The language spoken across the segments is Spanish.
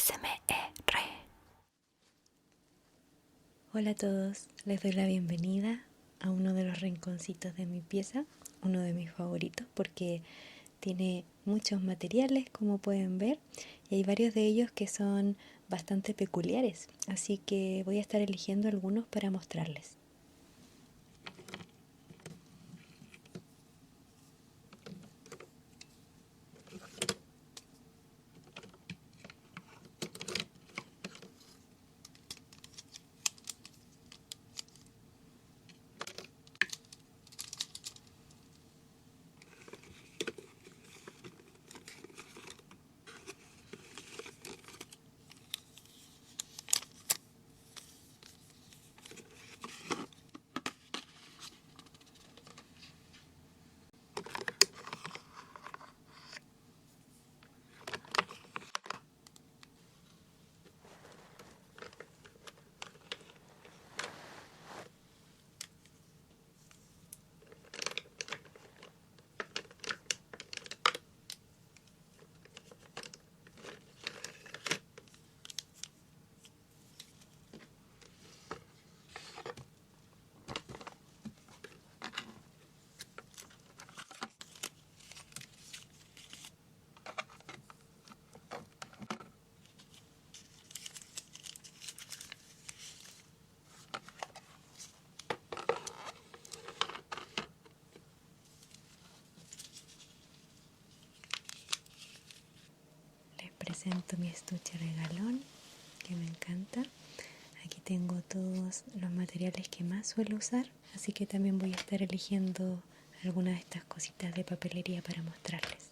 ASMR. Hola a todos, les doy la bienvenida a uno de los rinconcitos de mi pieza, uno de mis favoritos porque tiene muchos materiales como pueden ver y hay varios de ellos que son bastante peculiares, así que voy a estar eligiendo algunos para mostrarles. Presento mi estuche regalón que me encanta. Aquí tengo todos los materiales que más suelo usar, así que también voy a estar eligiendo algunas de estas cositas de papelería para mostrarles.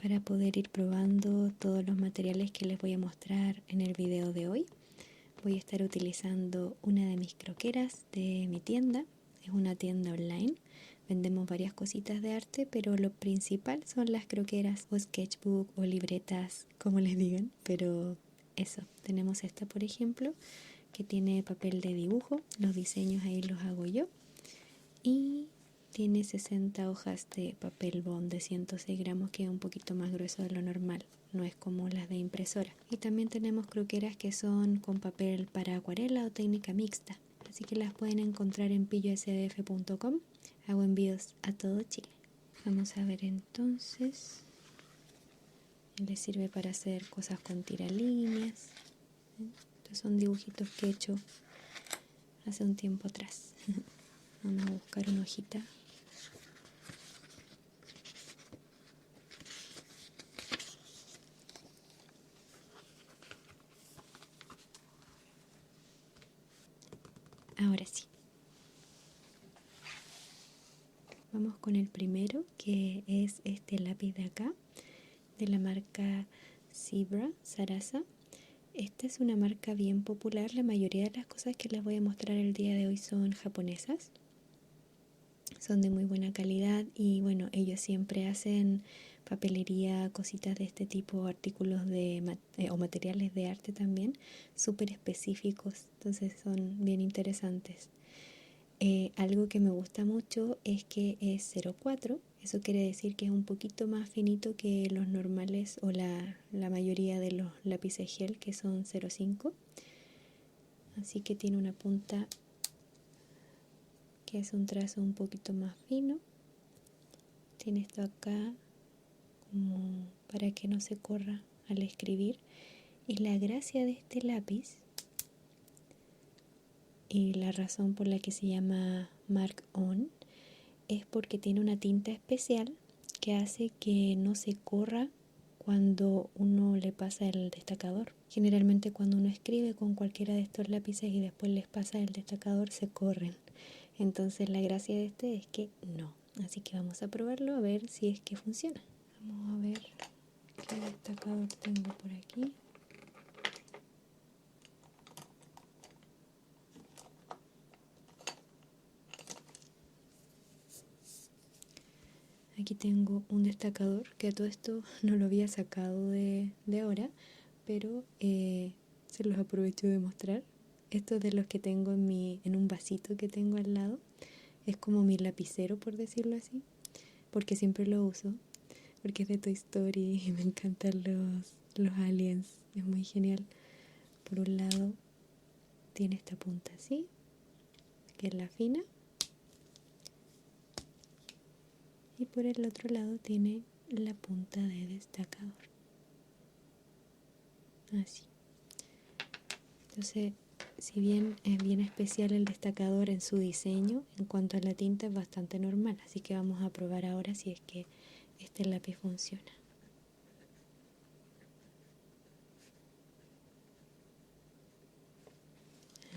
Para poder ir probando todos los materiales que les voy a mostrar en el video de hoy, voy a estar utilizando una de mis croqueras de mi tienda. Es una tienda online. Vendemos varias cositas de arte, pero lo principal son las croqueras o sketchbook o libretas, como les digan. Pero eso, tenemos esta por ejemplo, que tiene papel de dibujo. Los diseños ahí los hago yo. Y tiene 60 hojas de papel bond de 106 gramos, que es un poquito más grueso de lo normal. No es como las de impresora. Y también tenemos croqueras que son con papel para acuarela o técnica mixta. Así que las pueden encontrar en pillosdf.com. Hago envíos a todo Chile. Vamos a ver entonces. Les sirve para hacer cosas con tiralíneas. Estos son dibujitos que he hecho hace un tiempo atrás. Vamos a buscar una hojita. Ahora sí. Vamos con el primero, que es este lápiz de acá, de la marca Zebra Sarasa. Esta es una marca bien popular. La mayoría de las cosas que les voy a mostrar el día de hoy son japonesas. Son de muy buena calidad y bueno, ellos siempre hacen papelería, cositas de este tipo, artículos o materiales de arte también, súper específicos, entonces son bien interesantes. Algo que me gusta mucho es que es 0,4, eso quiere decir que es un poquito más finito que los normales o la mayoría de los lápices gel que son 0,5, así que tiene una punta que es un trazo un poquito más fino. Tiene esto acá como para que no se corra al escribir. Y la gracia de este lápiz y la razón por la que se llama Mark On es porque tiene una tinta especial que hace que no se corra cuando uno le pasa el destacador. Generalmente cuando uno escribe con cualquiera de estos lápices y después les pasa el destacador, se corren. Entonces la gracia de este es que no. Así que vamos a probarlo a ver si es que funciona. Vamos a ver qué destacador tengo por aquí. Aquí tengo un destacador que a todo esto no lo había sacado de ahora, pero se los aprovecho de mostrar. Estos de los que tengo en un vasito que tengo al lado. Es como mi lapicero, por decirlo así, porque siempre lo uso, porque es de Toy Story y me encantan los aliens, es muy genial. Por un lado tiene esta punta así, que es la fina, y por el otro lado tiene la punta de destacador, así. Entonces, si bien es bien especial el destacador en su diseño, en cuanto a la tinta es bastante normal, así que vamos a probar ahora si es que este lápiz funciona.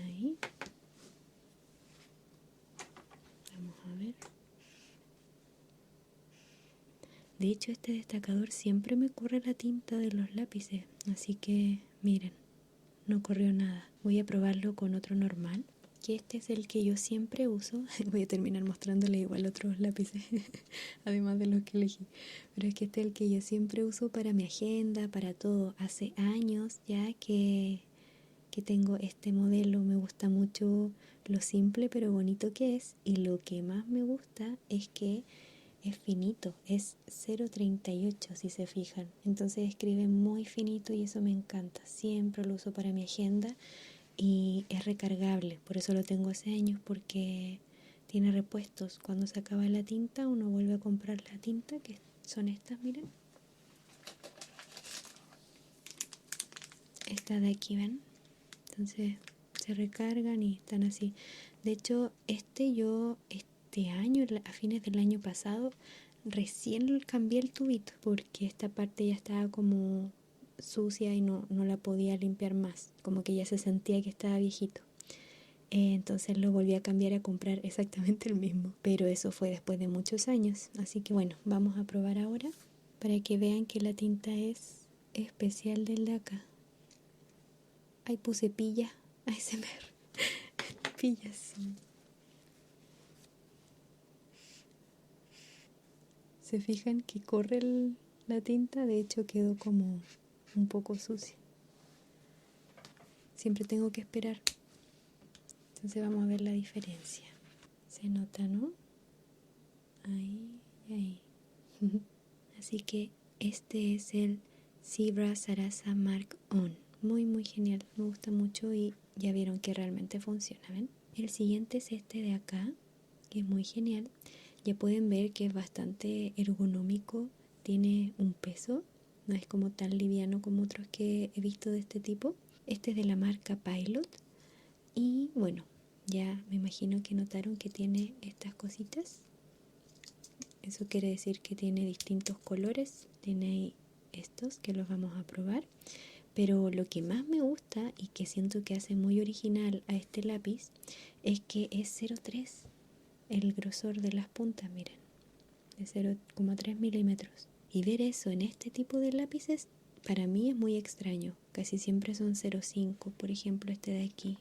Ahí. Vamos a ver. De hecho, este destacador siempre me corre la tinta de los lápices, así que miren, no corrió nada. Voy a probarlo con otro normal, que este es el que yo siempre uso. Voy a terminar mostrándole igual otros lápices, además de los que elegí. Pero es que este es el que yo siempre uso para mi agenda, para todo. Hace años ya que tengo este modelo, me gusta mucho lo simple pero bonito que es, y lo que más me gusta es que es finito, es 0,38 si se fijan, entonces escribe muy finito y eso me encanta, siempre lo uso para mi agenda y es recargable, por eso lo tengo hace años, porque tiene repuestos, cuando se acaba la tinta uno vuelve a comprar la tinta, que son estas, miren, estas de aquí, ven, entonces se recargan y están así. De hecho, este año, a fines del año pasado, recién cambié el tubito porque esta parte ya estaba como sucia y no la podía limpiar más, como que ya se sentía que estaba viejito. Entonces lo volví a cambiar, a comprar exactamente el mismo, pero eso fue después de muchos años, así que bueno, vamos a probar ahora para que vean que la tinta es especial del de acá. Ahí puse pilla, ASMR, pilla, sí. ¿Se fijan que corre la tinta? De hecho quedó como un poco sucia. Siempre tengo que esperar. Entonces vamos a ver la diferencia. Se nota, ¿no? Ahí y ahí. Así que este es el Zebra Sarasa Mark On. Muy muy genial, me gusta mucho y ya vieron que realmente funciona, ¿ven? El siguiente es este de acá, que es muy genial. Ya pueden ver que es bastante ergonómico, tiene un peso, no es como tan liviano como otros que he visto de este tipo. Este es de la marca Pilot y bueno, ya me imagino que notaron que tiene estas cositas. Eso quiere decir que tiene distintos colores, tiene ahí estos que los vamos a probar. Pero lo que más me gusta y que siento que hace muy original a este lápiz es que es 0,3 el grosor de las puntas, miren, de 0,3 milímetros. Y ver eso en este tipo de lápices para mí es muy extraño. Casi siempre son 0,5, por ejemplo este de aquí,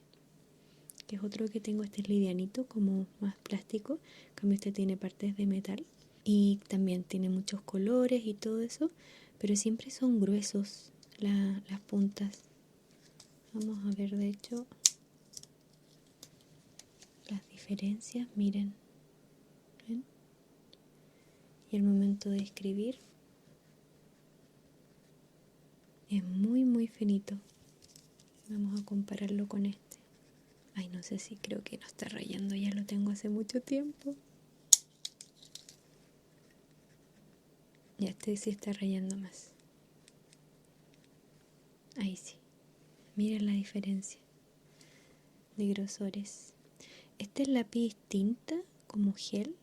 que es otro que tengo, este es livianito, como más plástico, en cambio este tiene partes de metal y también tiene muchos colores y todo eso, pero siempre son gruesos las puntas. Vamos a ver de hecho las diferencias, miren, ¿ven? Y el momento de escribir es muy muy finito. Vamos a compararlo con este. Ay, no sé si creo que no está rayando, ya lo tengo hace mucho tiempo. Ya este sí está rayando más. Ahí sí. Miren la diferencia de grosores. Este es lápiz tinta como gel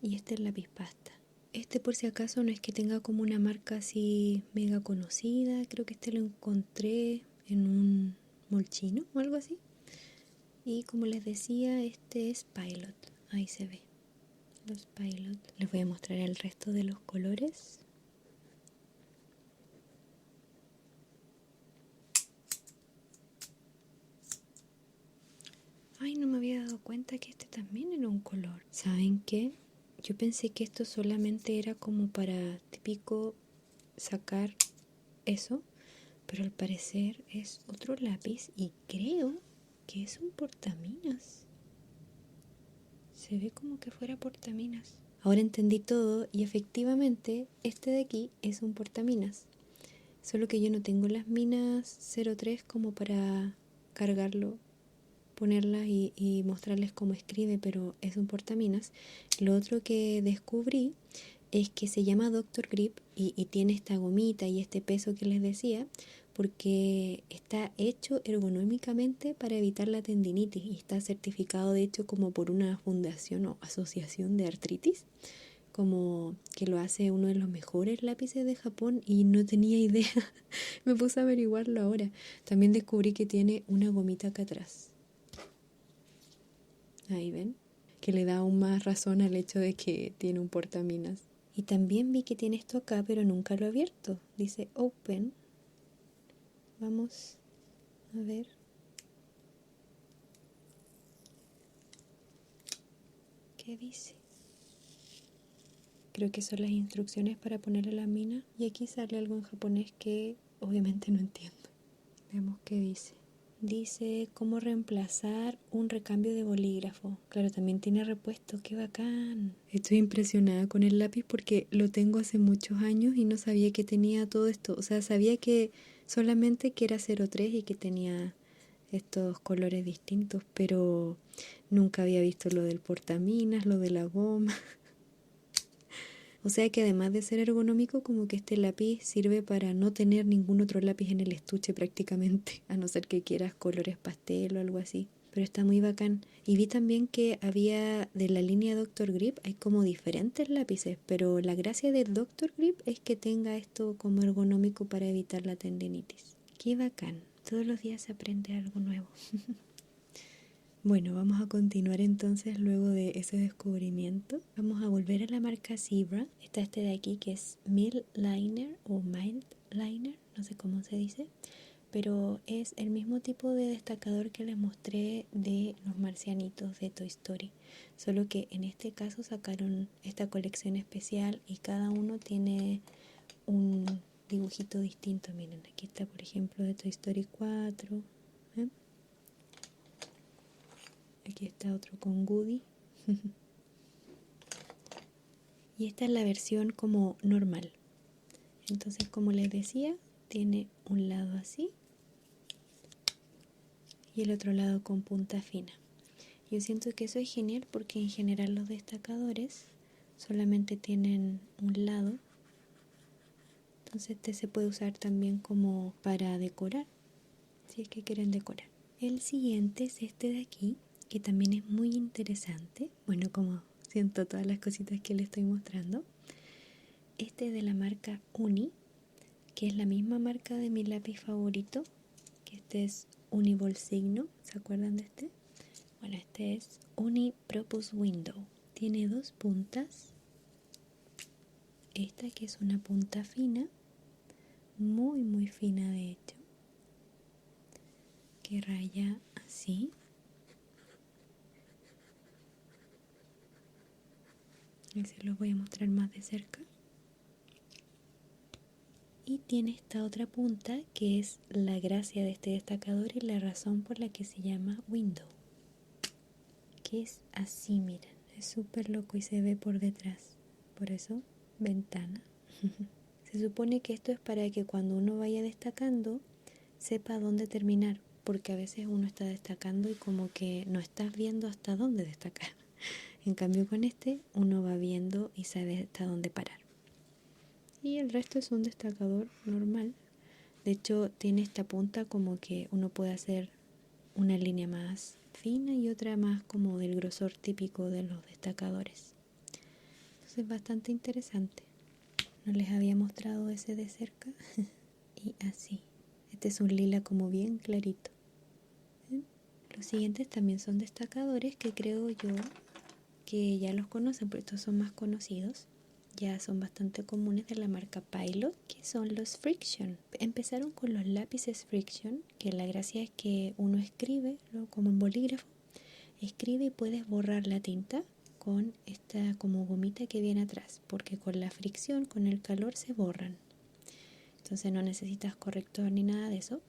y este es lápiz pasta. Este por si acaso no es que tenga como una marca así mega conocida. Creo que este lo encontré en un molchino o algo así. Y como les decía, este es Pilot. Ahí se ve. Los Pilot. Les voy a mostrar el resto de los colores. Ay, no me había dado cuenta que este también era un color. ¿Saben qué? Yo pensé que esto solamente era como para típico sacar eso, pero al parecer es otro lápiz y creo ¿Qué es un portaminas? Se ve como que fuera portaminas. Ahora entendí todo y efectivamente este de aquí es un portaminas. Solo que yo no tengo las minas 03 como para cargarlo, ponerlas y mostrarles cómo escribe, pero es un portaminas. Lo otro que descubrí es que se llama Dr. Grip y tiene esta gomita y este peso que les decía, porque está hecho ergonómicamente para evitar la tendinitis y está certificado de hecho como por una fundación o asociación de artritis, como que lo hace uno de los mejores lápices de Japón y no tenía idea. Me puse a averiguarlo ahora. También descubrí que tiene una gomita acá atrás. Ahí ven, que le da aún más razón al hecho de que tiene un portaminas. Y también vi que tiene esto acá, pero nunca lo he abierto. Dice Open. Vamos a ver. ¿Qué dice? Creo que son las instrucciones para ponerle la mina. Y aquí sale algo en japonés que obviamente no entiendo. Veamos qué dice. Dice cómo reemplazar un recambio de bolígrafo. Claro, también tiene repuesto, qué bacán. Estoy impresionada con el lápiz porque lo tengo hace muchos años y no sabía que tenía todo esto. O sea, sabía que solamente que era 03 y que tenía estos colores distintos, pero nunca había visto lo del portaminas, lo de la goma. O sea que además de ser ergonómico, como que este lápiz sirve para no tener ningún otro lápiz en el estuche prácticamente, a no ser que quieras colores pastel o algo así. Pero está muy bacán. Y vi también que había de la línea Dr. Grip, hay como diferentes lápices, pero la gracia del Dr. Grip es que tenga esto como ergonómico para evitar la tendinitis. Qué bacán. Todos los días se aprende algo nuevo. Bueno, vamos a continuar entonces luego de ese descubrimiento. Vamos a volver a la marca Zebra. Está este de aquí que es Mild Liner o Mild Liner, no sé cómo se dice, pero es el mismo tipo de destacador que les mostré de los marcianitos de Toy Story, solo que en este caso sacaron esta colección especial y cada uno tiene un dibujito distinto. Miren, aquí está por ejemplo de Toy Story 4. ¿eh? Aquí está otro con Woody. Y esta es la versión como normal. Entonces, como les decía, tiene un lado así y el otro lado con punta fina. Yo siento que eso es genial porque en general los destacadores solamente tienen un lado. Entonces este se puede usar también como para decorar, si es que quieren decorar. El siguiente es este de aquí, que también es muy interesante. Bueno, como siento todas las cositas que les estoy mostrando. Este es de la marca Uni, que es la misma marca de mi lápiz favorito, que este es Uniball Signo. ¿Se acuerdan de este? Bueno, este es Uni Propus Window. Tiene dos puntas. Esta que es una punta fina, muy muy fina de hecho, que raya así. Y se los voy a mostrar más de cerca. Y tiene esta otra punta que es la gracia de este destacador y la razón por la que se llama Window, que es así, miren, es súper loco y se ve por detrás, por eso ventana. Se supone que esto es para que cuando uno vaya destacando sepa dónde terminar, porque a veces uno está destacando y como que no estás viendo hasta dónde destacar. En cambio con este uno va viendo y sabe hasta dónde parar. Y el resto es un destacador normal. De hecho tiene esta punta como que uno puede hacer una línea más fina y otra más como del grosor típico de los destacadores. Entonces es bastante interesante. No les había mostrado ese de cerca. Y así. Este es un lila como bien clarito. ¿Ven? Los siguientes también son destacadores que creo yo que ya los conocen, pero estos son más conocidos. Ya son bastante comunes de la marca Pilot, que son los Friction. Empezaron con los lápices Friction, que la gracia es que uno escribe, ¿no? Como en bolígrafo, escribe y puedes borrar la tinta con esta como gomita que viene atrás, porque con la fricción, con el calor se borran. Entonces no necesitas corrector ni nada de eso.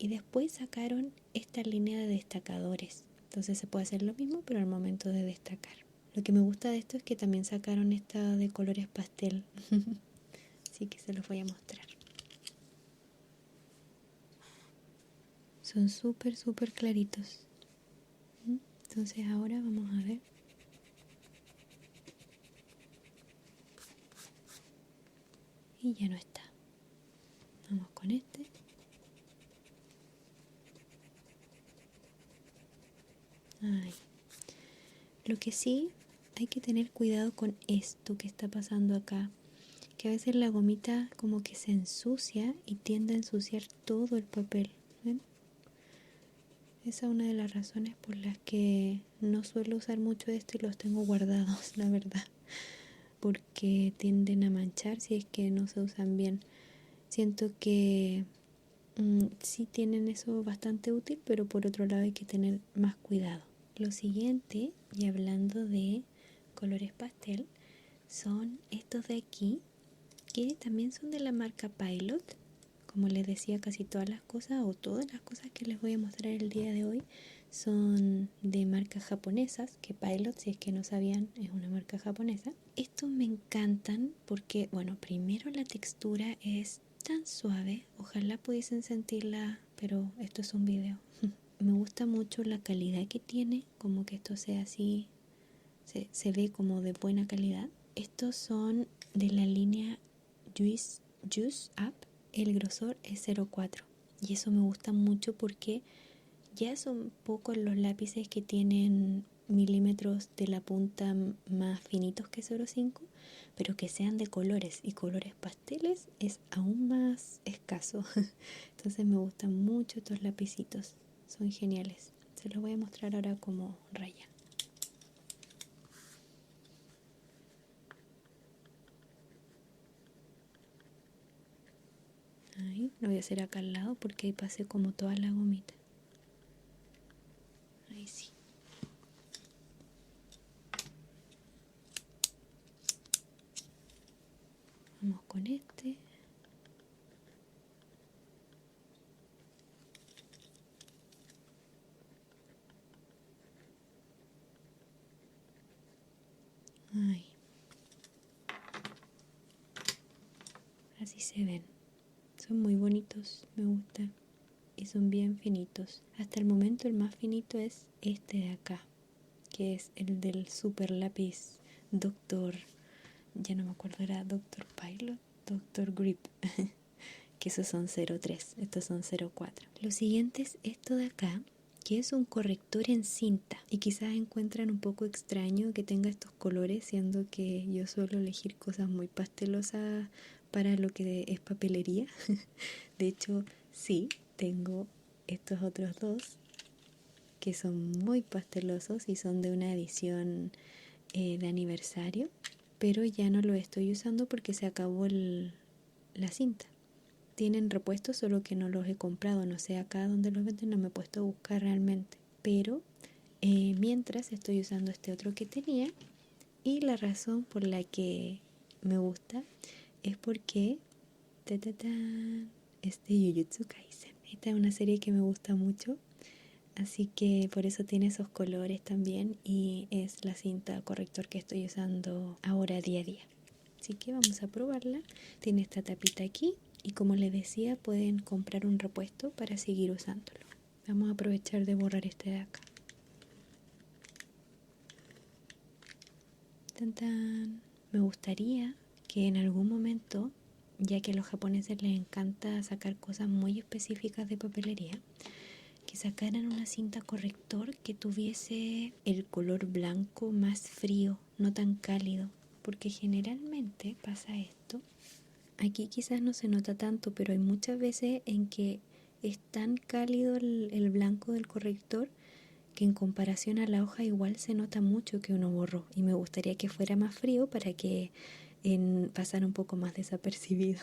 Y después sacaron esta línea de destacadores. Entonces se puede hacer lo mismo, pero al momento de destacar. Lo que me gusta de esto es que también sacaron esta de colores pastel. Así que se los voy a mostrar. Son súper, súper claritos. Entonces ahora vamos a ver. Y ya no está. Vamos con este. Ay. Lo que sí, hay que tener cuidado con esto que está pasando acá. Que a veces la gomita como que se ensucia y tiende a ensuciar todo el papel. ¿Ven? Esa es una de las razones por las que no suelo usar mucho esto y los tengo guardados, la verdad. Porque tienden a manchar si es que no se usan bien. Siento que sí tienen eso bastante útil, pero por otro lado hay que tener más cuidado. Lo siguiente, y hablando de colores pastel, son estos de aquí, que también son de la marca Pilot. Como les decía, casi todas las cosas o todas las cosas que les voy a mostrar el día de hoy son de marcas japonesas, que Pilot, si es que no sabían, es una marca japonesa. Estos me encantan porque, bueno, primero la textura es tan suave, ojalá pudiesen sentirla, pero esto es un video. Me gusta mucho la calidad que tiene, como que esto sea así, se ve como de buena calidad. Estos son de la línea Juice Up, el grosor es 0,4 y eso me gusta mucho porque ya son pocos los lápices que tienen milímetros de la punta más finitos que 0,5, pero que sean de colores y colores pasteles es aún más escaso. Entonces me gustan mucho estos lapicitos, son geniales. Se los voy a mostrar ahora como raya. Ahí, lo voy a hacer acá al lado porque ahí pasé como toda la gomita. Ahí sí. Vamos con este. Ahí. Así se ven. Son muy bonitos, me gustan. Y son bien finitos. Hasta el momento el más finito es este de acá, que es el del super lápiz Doctor, ya no me acuerdo, era Doctor Pilot, Doctor Grip, que esos son 0,3, estos son 0,4. Lo siguiente es esto de acá, que es un corrector en cinta. Y quizás encuentran un poco extraño que tenga estos colores, siendo que yo suelo elegir cosas muy pastelosas para lo que es papelería. De hecho, sí, tengo estos otros dos que son muy pastelosos y son de una edición de aniversario, pero ya no lo estoy usando porque se acabó la cinta. Tienen repuestos, solo que no los he comprado, no sé acá donde los venden, no me he puesto a buscar realmente, pero mientras estoy usando este otro que tenía, y la razón por la que me gusta es porque es de Jujutsu Kaisen. Esta es una serie que me gusta mucho, así que por eso tiene esos colores también y es la cinta corrector que estoy usando ahora día a día. Así que vamos a probarla. Tiene esta tapita aquí y como les decía pueden comprar un repuesto para seguir usándolo. Vamos a aprovechar de borrar este de acá. Tan tan. Me gustaría que en algún momento, ya que a los japoneses les encanta sacar cosas muy específicas de papelería, que sacaran una cinta corrector que tuviese el color blanco más frío, no tan cálido, porque generalmente pasa esto. Aquí quizás no se nota tanto, pero hay muchas veces en que es tan cálido el blanco del corrector que en comparación a la hoja igual se nota mucho que uno borró, y me gustaría que fuera más frío para que pasara un poco más desapercibido.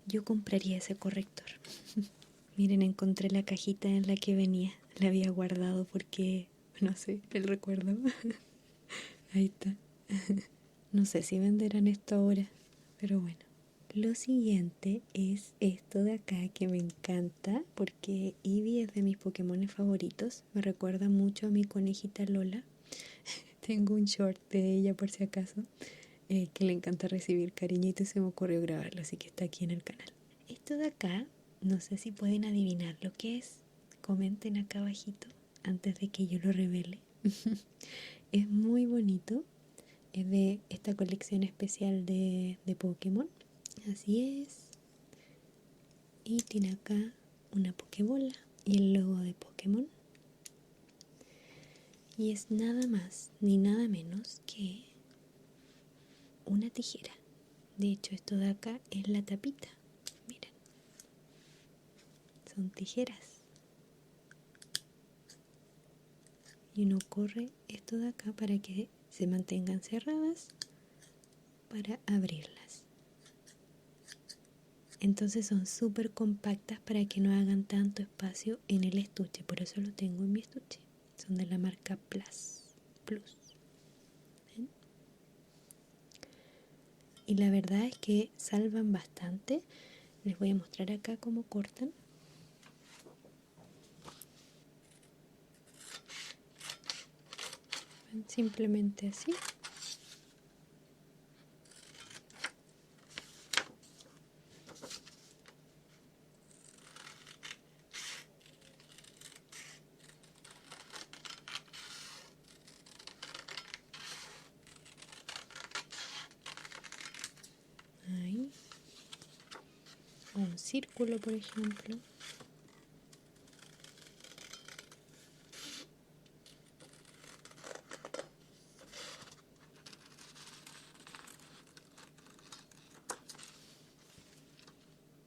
Yo compraría ese corrector. Miren, encontré la cajita en la que venía. La había guardado porque, no sé, el recuerdo. Ahí está. No sé si venderán esto ahora, pero bueno, Lo siguiente es esto de acá que me encanta porque Eevee es de mis Pokémones favoritos. Me recuerda mucho a mi conejita Lola. Tengo un short de ella por si acaso, que le encanta recibir cariñito y se me ocurrió grabarlo, así que está aquí en el canal. Esto de acá, no sé si pueden adivinar lo que es. Comenten acá abajito antes de que yo lo revele. Es muy bonito. Es de esta colección especial de Pokémon. Así es. Y tiene acá una Pokébola y el logo de Pokémon. Y es nada más ni nada menos que una tijera. De hecho, esto de acá es la tapita. Miren, son tijeras. Y uno corre esto de acá para que se mantengan cerradas para abrirlas. Entonces son súper compactas para que no hagan tanto espacio en el estuche. Por eso lo tengo en mi estuche. Son de la marca Plus. ¿Ven? Y la verdad es que salvan bastante. Les voy a mostrar acá cómo cortan. ¿Ven? Simplemente así. Ahí. O un círculo, por ejemplo.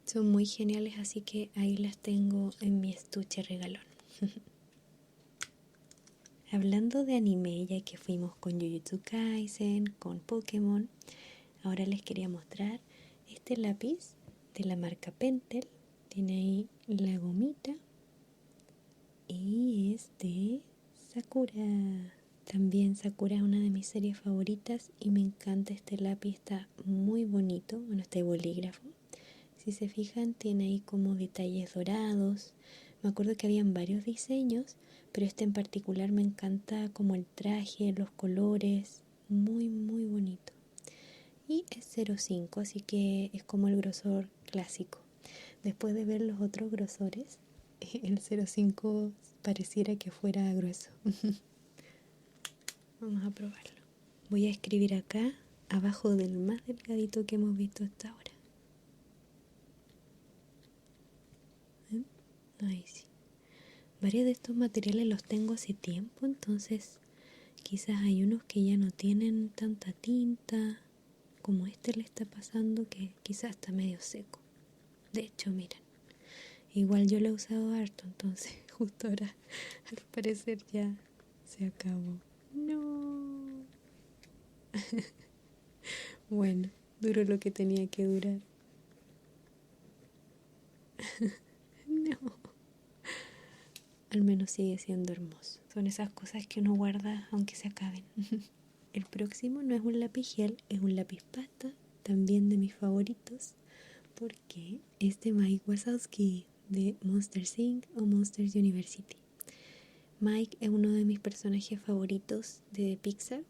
Son muy geniales, así que ahí las tengo en mi estuche regalón. Hablando de anime, ya que fuimos con Jujutsu Kaisen, con Pokémon, ahora les quería mostrar este lápiz de la marca Pentel. Tiene ahí la gomita y es de Sakura. También Sakura es una de mis series favoritas y me encanta este lápiz, está muy bonito. Bueno, este bolígrafo, si se fijan, tiene ahí como detalles dorados. Me acuerdo que habían varios diseños, pero este en particular me encanta como el traje, los colores, muy muy bonito. Y es 0,5, así que es como el grosor clásico. Después de ver los otros grosores, el 0,5 pareciera que fuera grueso. Vamos a probarlo. Voy a escribir acá, abajo del más delgadito que hemos visto hasta ahora. ¿Ven? Ahí sí. Varios de estos materiales los tengo hace tiempo, entonces quizás hay unos que ya no tienen tanta tinta, como este le está pasando, que quizás está medio seco. De hecho, miren, igual yo lo he usado harto, entonces justo ahora al parecer ya se acabó. No. Bueno, duró lo que tenía que durar. No. Al menos sigue siendo hermoso. Son esas cosas que uno guarda aunque se acaben. El próximo no es un lápiz gel, es un lápiz pasta, también de mis favoritos, porque es de Mike Wazowski, de Monsters Inc. o Monsters University. Mike es uno de mis personajes favoritos de Pixar.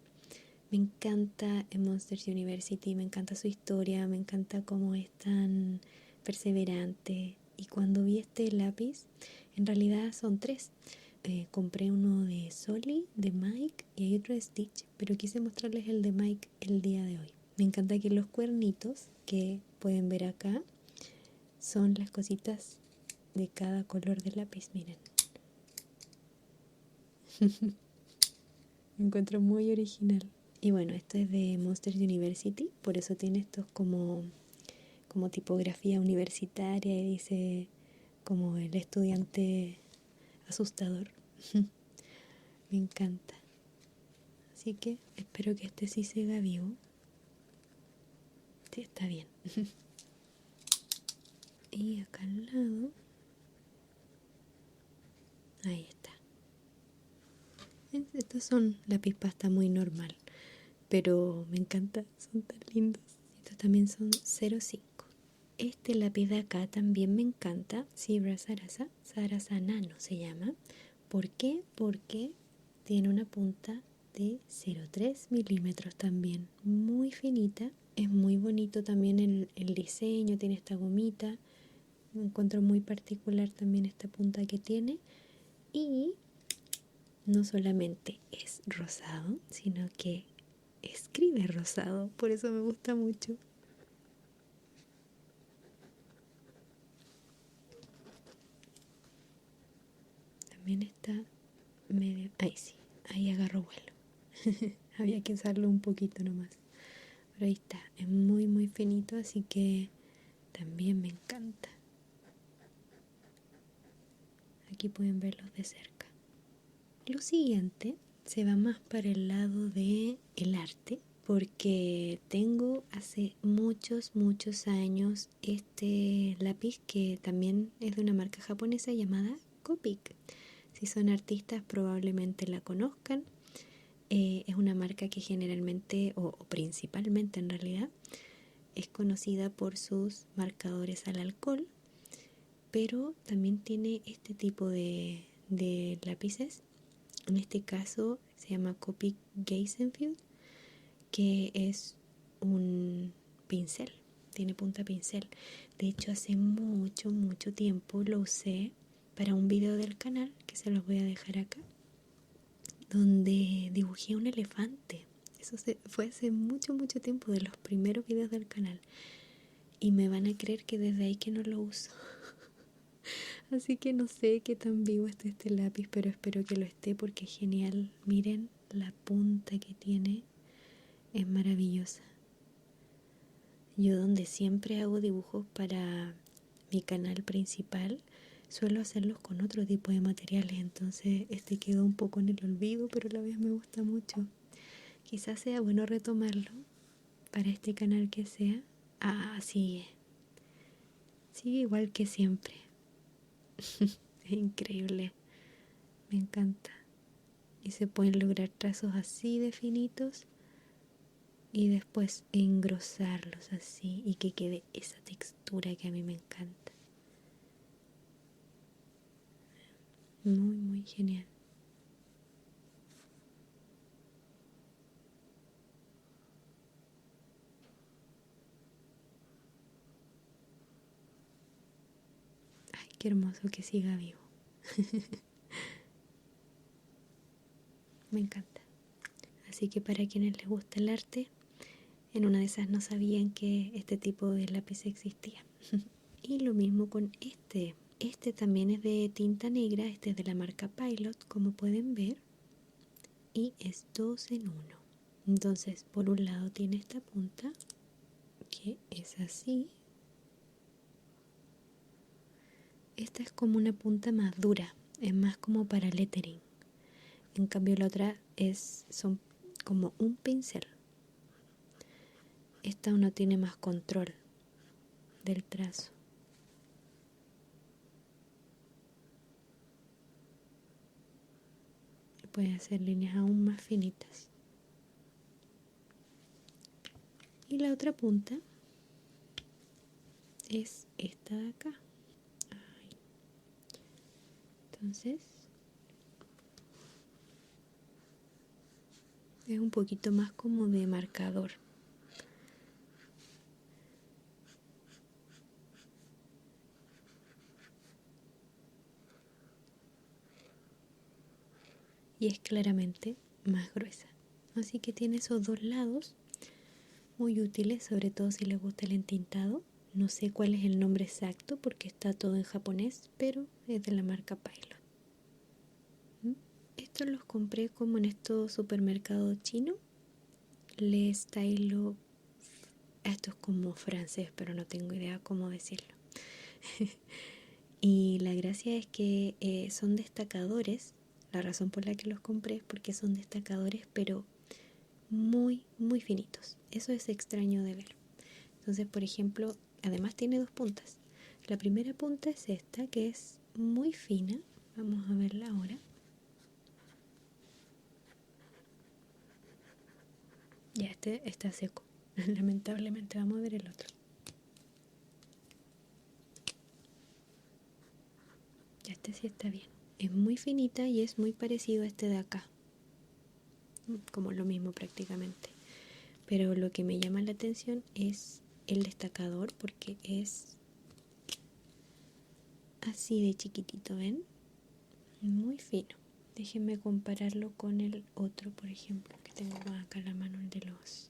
Me encanta en Monsters University, me encanta su historia, me encanta cómo es tan perseverante. Y cuando vi este lápiz, en realidad son tres. Compré uno de Sully, de Mike y hay otro de Stitch, pero quise mostrarles el de Mike el día de hoy. Me encanta que los cuernitos que pueden ver acá son las cositas de cada color del lápiz, miren. Me encuentro muy original. Y bueno, esto es de Monsters University, por eso tiene estos como tipografía universitaria y dice como el estudiante asustador. Me encanta. Así que espero que este sí siga vivo. Sí, está bien. Y acá al lado, ahí está. Estos son lápiz pasta muy normal, pero me encanta, son tan lindos. Estos también son 0,5. Este lápiz de acá también me encanta, Zebra Sarasa Nano se llama. ¿Por qué? Porque tiene una punta de 0,3 milímetros también, muy finita. Es muy bonito también el diseño, tiene esta gomita. Me encuentro muy particular también esta punta que tiene. Y no solamente es rosado, sino que escribe rosado, por eso me gusta mucho. También está medio... Ahí sí, ahí agarro vuelo. Había que usarlo un poquito nomás. Pero ahí está, es muy muy finito, así que también me encanta. Aquí pueden verlos de cerca. Lo siguiente se va más para el lado de el arte, porque tengo hace muchos años este lápiz que también es de una marca japonesa llamada Copic. Si son artistas probablemente la conozcan. Es una marca que generalmente o principalmente en realidad es conocida por sus marcadores al alcohol, pero también tiene este tipo de lápices. En este caso se llama Copic Geisenfield, que es un pincel, tiene punta pincel. De hecho, hace mucho tiempo lo usé para un video del canal, que se los voy a dejar acá, donde dibujé un elefante. Fue hace mucho tiempo, de los primeros videos del canal. Y me van a creer que desde ahí que no lo uso. Así que no sé qué tan vivo está este lápiz, pero espero que lo esté porque es genial. Miren la punta que tiene, es maravillosa. Yo donde siempre hago dibujos para mi canal principal, suelo hacerlos con otro tipo de materiales, entonces este quedó un poco en el olvido, pero a la vez me gusta mucho. Quizás sea bueno retomarlo para este canal que sea. Ah, sigue igual que siempre. Es increíble, me encanta. Y se pueden lograr trazos así de finitos y después engrosarlos así y que quede esa textura que a mí me encanta. Muy genial. Ay, qué hermoso que siga vivo. Me encanta. Así que para quienes les gusta el arte, en una de esas no sabían que este tipo de lápiz existía. Y lo mismo con este. Este también es de tinta negra, este es de la marca Pilot, como pueden ver. Y es 2 en 1. Entonces, por un lado tiene esta punta, que es así. Esta es como una punta más dura, es más como para lettering. En cambio la otra son como un pincel. Esta uno tiene más control del trazo. Y puede hacer líneas aún más finitas. Y la otra punta es esta de acá. Ay. Entonces es un poquito más como de marcador. Y es claramente más gruesa. Así que tiene esos dos lados muy útiles, sobre todo si les gusta el entintado. No sé cuál es el nombre exacto porque está todo en japonés, pero es de la marca Pilot. Estos los compré como en estos supermercados chinos. Le stylo. Esto es como francés, pero no tengo idea cómo decirlo. Y la gracia es que son destacadores. La razón por la que los compré es porque son destacadores, pero muy finitos. Eso es extraño de ver. Entonces, por ejemplo, además tiene dos puntas. La primera punta es esta, que es muy fina. Vamos a verla ahora. Ya este está seco. Lamentablemente vamos a ver el otro. si está bien. Es muy finita y es muy parecido a este de acá. Como lo mismo prácticamente. Pero lo que me llama la atención es el destacador porque es así de chiquitito, ¿ven? Muy fino. Déjenme compararlo con el otro, por ejemplo, que tengo más acá en la mano, el de los...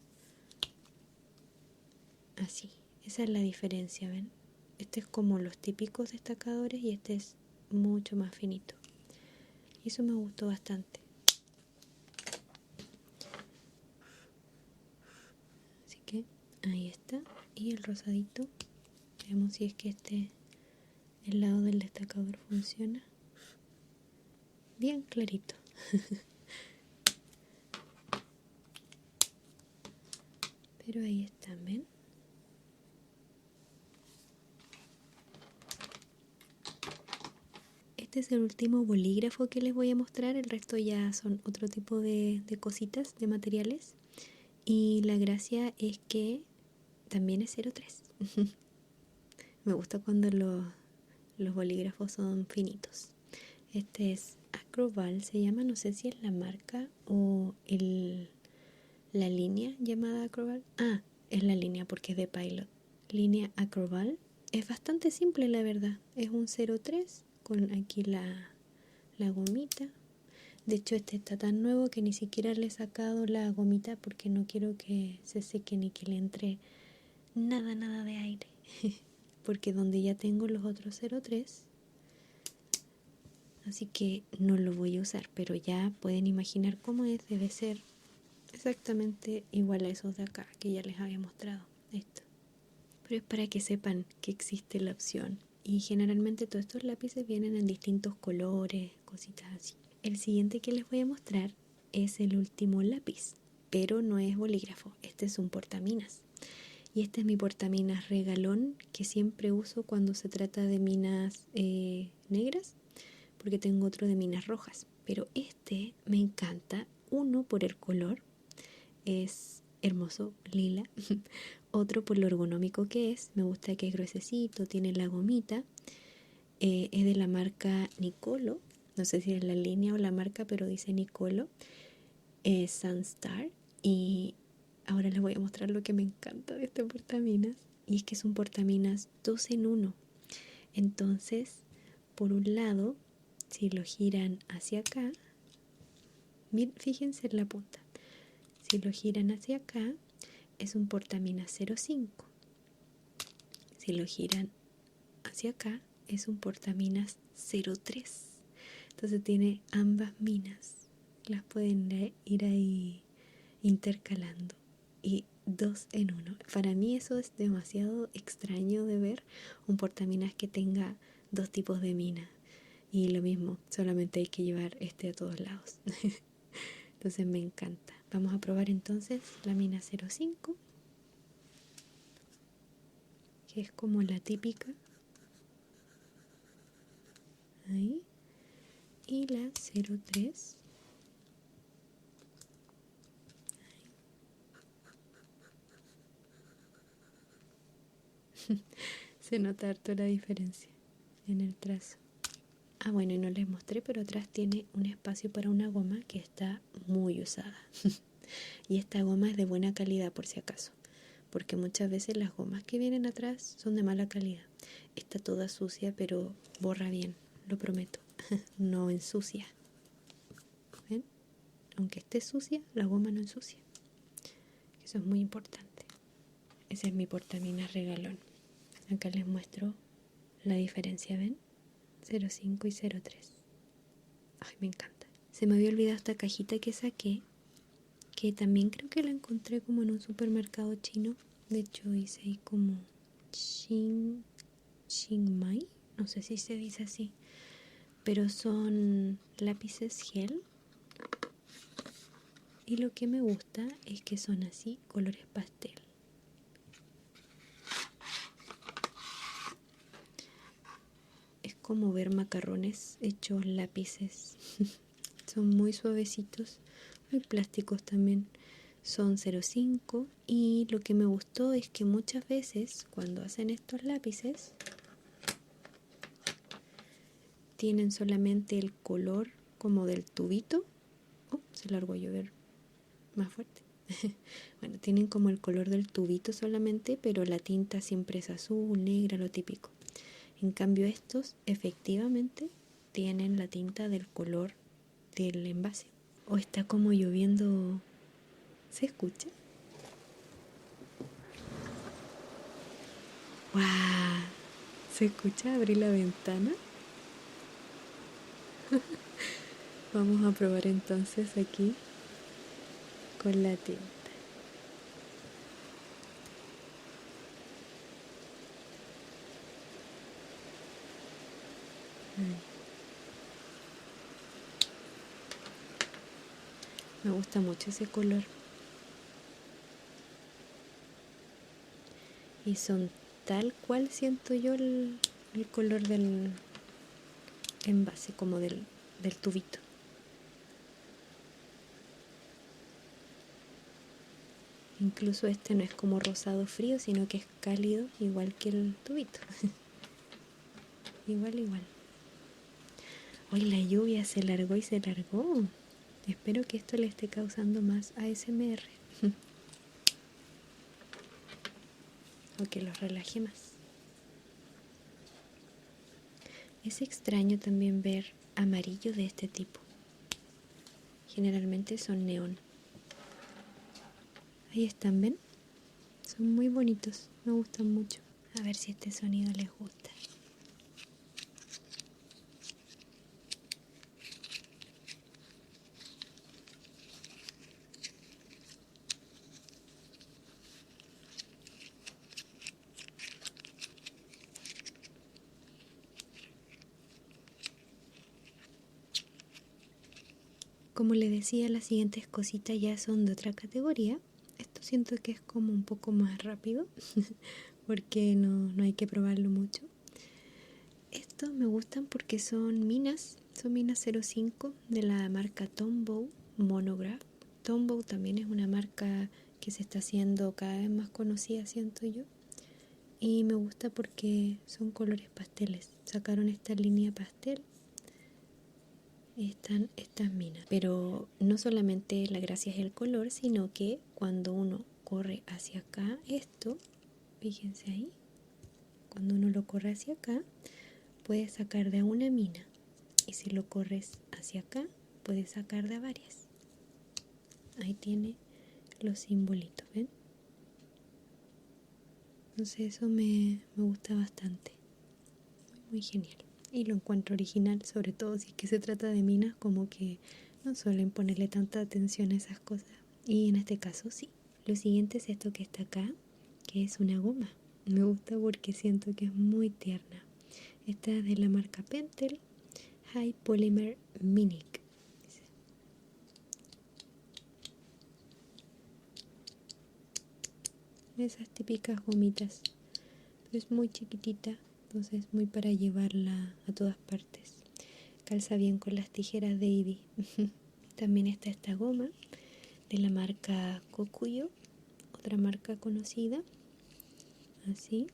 Así. Esa es la diferencia, ¿ven? Este es como los típicos destacadores y este es mucho más finito. Y eso me gustó bastante. Así que ahí está. Y el rosadito. Veamos si es que el lado del destacador funciona. Bien clarito. Pero ahí están, ¿ven? Este es el último bolígrafo que les voy a mostrar. El resto ya son otro tipo de cositas, de materiales. Y la gracia es que también es 03. Me gusta cuando los bolígrafos son finitos. Este es Acroval, se llama, no sé si es la marca o la línea llamada Acroval. Ah, es la línea porque es de Pilot. Línea Acroval. Es bastante simple, la verdad. Es un 03 con aquí la gomita. De hecho, este está tan nuevo que ni siquiera le he sacado la gomita porque no quiero que se seque ni que le entre nada de aire. Porque donde ya tengo los otros 03, así que no lo voy a usar, pero ya pueden imaginar cómo es. Debe ser exactamente igual a esos de acá que ya les había mostrado. Esto. Pero es para que sepan que existe la opción. Y generalmente todos estos lápices vienen en distintos colores, cositas así. El siguiente que les voy a mostrar es el último lápiz, pero no es bolígrafo. Este es un portaminas. Y este es mi portaminas regalón que siempre uso cuando se trata de minas negras, porque tengo otro de minas rojas. Pero este me encanta, uno por el color, es hermoso, lila. Otro por lo ergonómico que es, me gusta que es gruesecito, tiene la gomita. Es de la marca Nicolo, no sé si es la línea o la marca, pero dice Nicolo. Es Sunstar. Y ahora les voy a mostrar lo que me encanta de este portaminas. Y es que es un portaminas 2 en 1. Entonces, por un lado, si lo giran hacia acá, fíjense en la punta. Si lo giran hacia acá, es un portaminas 05. Si lo giran hacia acá, es un portaminas 03. Entonces tiene ambas minas. Las pueden ir ahí intercalando. Y 2 en 1. Para mí eso es demasiado extraño de ver, un portaminas que tenga dos tipos de mina. Y lo mismo, solamente hay que llevar este a todos lados. Entonces me encanta. Vamos a probar entonces la mina 05, que es como la típica. Ahí. Y la 03. Se nota harto la diferencia en el trazo. Ah, bueno, y no les mostré, pero atrás tiene un espacio para una goma que está muy usada. Y esta goma es de buena calidad por si acaso, porque muchas veces las gomas que vienen atrás son de mala calidad. Está toda sucia, pero borra bien, lo prometo. No ensucia. ¿Ven? Aunque esté sucia, la goma no ensucia. Eso es muy importante. Ese es mi portaminas regalón. Acá les muestro la diferencia, ¿ven? 05 y 03. Ay, me encanta. Se me había olvidado esta cajita que saqué, que también creo que la encontré como en un supermercado chino. De hecho hice ahí como Chiang Mai, no sé si se dice así, pero son lápices gel. Y lo que me gusta es que son así, colores pastel. Es como ver macarrones hechos lápices. Son muy suavecitos, muy plásticos también. Son 0,5 y lo que me gustó es que muchas veces cuando hacen estos lápices tienen solamente el color como del tubito. Oh, se largó a llover más fuerte. Bueno, tienen como el color del tubito solamente, pero la tinta siempre es azul, negra, lo típico. En cambio estos efectivamente tienen la tinta del color del envase. O está como lloviendo. ¿Se escucha? ¡Guau! ¿Se escucha? Abrí la ventana. Vamos a probar entonces aquí con la tinta. Me gusta mucho ese color. Y son tal cual siento yo el color del envase, como del tubito. Incluso este no es como rosado frío, sino que es cálido, igual que el tubito. Igual. Hoy la lluvia se largó y se largó. Espero que esto le esté causando más ASMR. O que los relaje más. Es extraño también ver amarillos de este tipo. Generalmente son neón. Ahí están, ¿ven? Son muy bonitos, me gustan mucho. A ver si este sonido les gusta. Como les decía, las siguientes cositas ya son de otra categoría. Esto siento que es como un poco más rápido, porque no hay que probarlo mucho. Estos me gustan porque son minas 05 de la marca Tombow Monograph. Tombow también es una marca que se está haciendo cada vez más conocida, siento yo. Y me gusta porque son colores pasteles. Sacaron esta línea pastel. Están estas minas. Pero no solamente la gracia es el color, sino que cuando uno corre hacia acá, esto, fíjense ahí, cuando uno lo corre hacia acá, puedes sacar de a una mina. Y si lo corres hacia acá, puedes sacar de a varias. Ahí tiene los simbolitos, ¿ven? Entonces eso me gusta bastante. Muy genial. Y lo encuentro original, sobre todo si es que se trata de minas, como que no suelen ponerle tanta atención a esas cosas. Y en este caso sí. Lo siguiente es esto que está acá, que es una goma. Me gusta porque siento que es muy tierna. Esta es de la marca Pentel High Polymer Minic. Esas típicas gomitas. Es muy chiquitita, entonces muy para llevarla a todas partes. Calza bien con las tijeras de Ivy. También está esta goma de la marca Kokuyo, otra marca conocida. Así.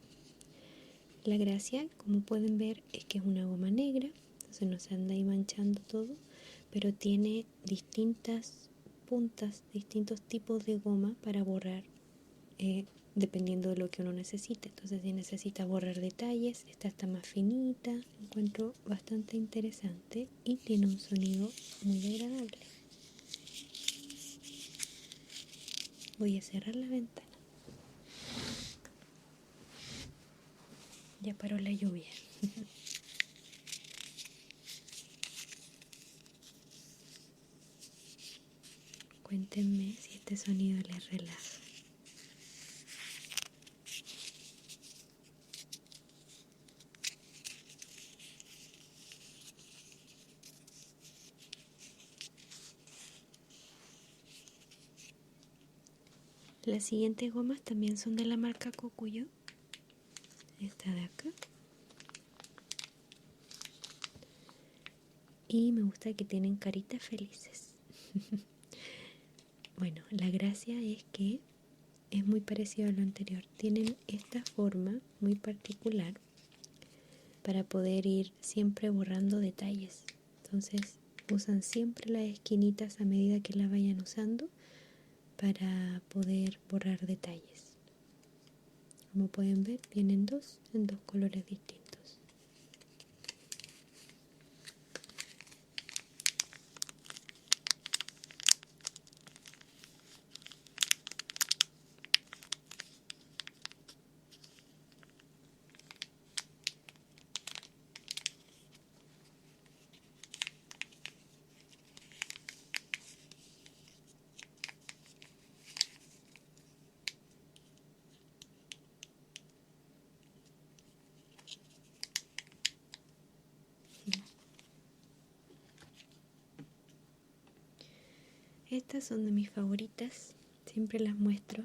La gracia, como pueden ver, es que es una goma negra, entonces no se anda ahí manchando todo, pero tiene distintas puntas, distintos tipos de goma para borrar, dependiendo de lo que uno necesite. Entonces, si necesita borrar detalles, esta está más finita, la encuentro bastante interesante y tiene un sonido muy agradable. Voy a cerrar la ventana. Ya paró la lluvia. Cuéntenme si este sonido les relaja. Las siguientes gomas también son de la marca Kokuyo. Esta de acá. Y me gusta que tienen caritas felices. Bueno, la gracia es que es muy parecido a lo anterior. Tienen esta forma muy particular para poder ir siempre borrando detalles. Entonces usan siempre las esquinitas a medida que las vayan usando para poder borrar detalles. Como pueden ver, vienen dos en dos colores distintos. Estas son de mis favoritas, siempre las muestro.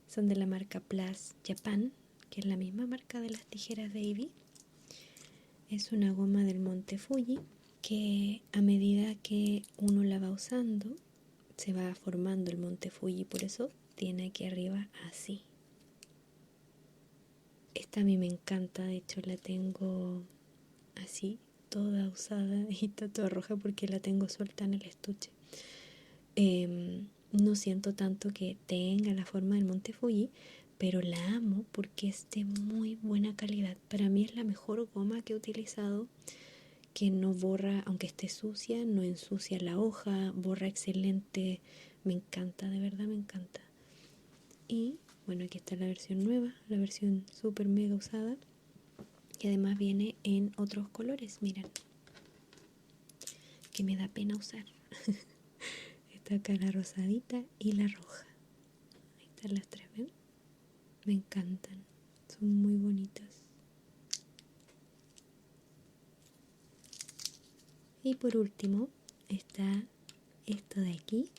Son de la marca Plus Japan, que es la misma marca de las tijeras de Eevee. Es una goma del Monte Fuji que a medida que uno la va usando se va formando el Monte Fuji, por eso tiene aquí arriba así. Esta a mí me encanta, de hecho la tengo así, toda usada y está toda roja porque la tengo suelta en el estuche. No siento tanto que tenga la forma del Monte Fuji, pero la amo porque es de muy buena calidad. Para mí es la mejor goma que he utilizado, que no borra, aunque esté sucia, no ensucia la hoja, borra excelente. Me encanta, de verdad me encanta. Y bueno, aquí está la versión nueva, la versión super mega usada, que además viene en otros colores, miren, que me da pena usar. Está acá la rosadita y la roja. Ahí están las tres, ¿ven? Me encantan, son muy bonitas. Y por último está esto de aquí,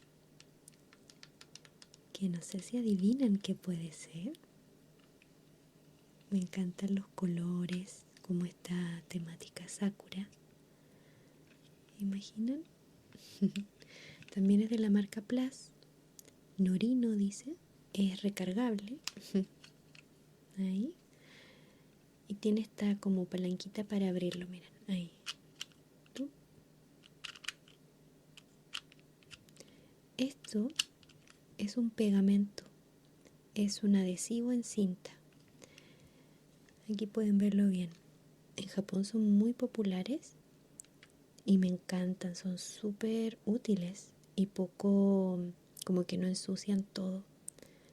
que no sé si adivinan qué puede ser. Me encantan los colores, como esta temática Sakura. ¿Imaginan? También es de la marca Plus. Norino dice, es recargable. Ahí. Y tiene esta como palanquita para abrirlo, miren, ahí. ¿Tú? Esto es un pegamento, es un adhesivo en cinta. Aquí pueden verlo bien. En Japón son muy populares y me encantan, son súper útiles y poco, como que no ensucian todo.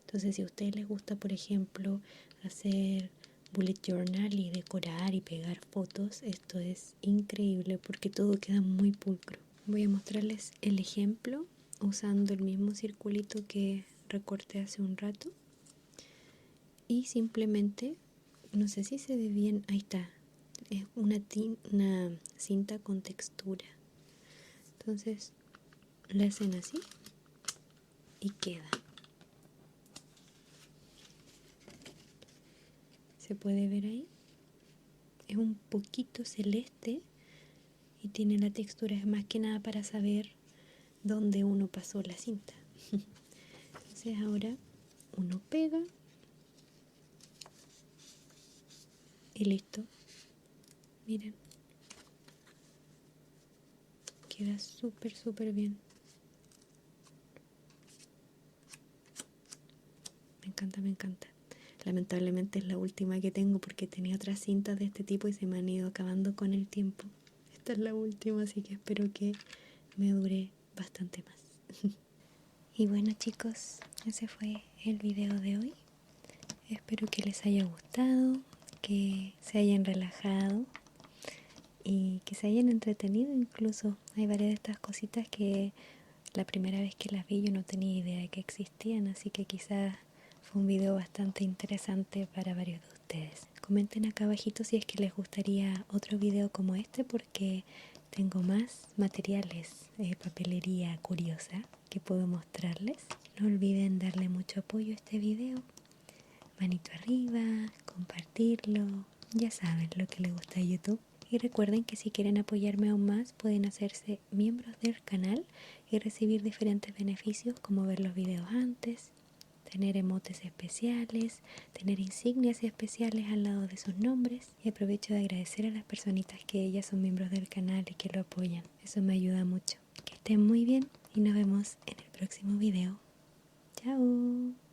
Entonces si a ustedes les gusta, por ejemplo, hacer bullet journal y decorar y pegar fotos, esto es increíble porque todo queda muy pulcro. Voy a mostrarles el ejemplo usando el mismo circulito que recorté hace un rato y simplemente, no sé si se ve bien, ahí está, es una cinta con textura. Entonces la hacen así y queda. ¿Se puede ver ahí? Es un poquito celeste y tiene la textura, es más que nada para saber dónde uno pasó la cinta. Entonces ahora uno pega y listo. Miren, queda súper bien. Me encanta, me encanta. Lamentablemente es la última que tengo porque tenía otras cintas de este tipo y se me han ido acabando con el tiempo. Esta es la última, así que espero que me dure bastante más. Y bueno chicos, ese fue el video de hoy. Espero que les haya gustado, que se hayan relajado y que se hayan entretenido incluso. Hay varias de estas cositas que la primera vez que las vi yo no tenía idea de que existían, así que quizás fue un video bastante interesante para varios de ustedes. Comenten acá abajito si es que les gustaría otro video como este porque tengo más materiales, papelería curiosa que puedo mostrarles. No olviden darle mucho apoyo a este video. Manito arriba, compartirlo, ya saben lo que les gusta a YouTube. Y recuerden que si quieren apoyarme aún más pueden hacerse miembros del canal y recibir diferentes beneficios como ver los videos antes, tener emotes especiales, tener insignias especiales al lado de sus nombres. Y aprovecho de agradecer a las personitas que ellas son miembros del canal y que lo apoyan. Eso me ayuda mucho. Que estén muy bien y nos vemos en el próximo video. Chao.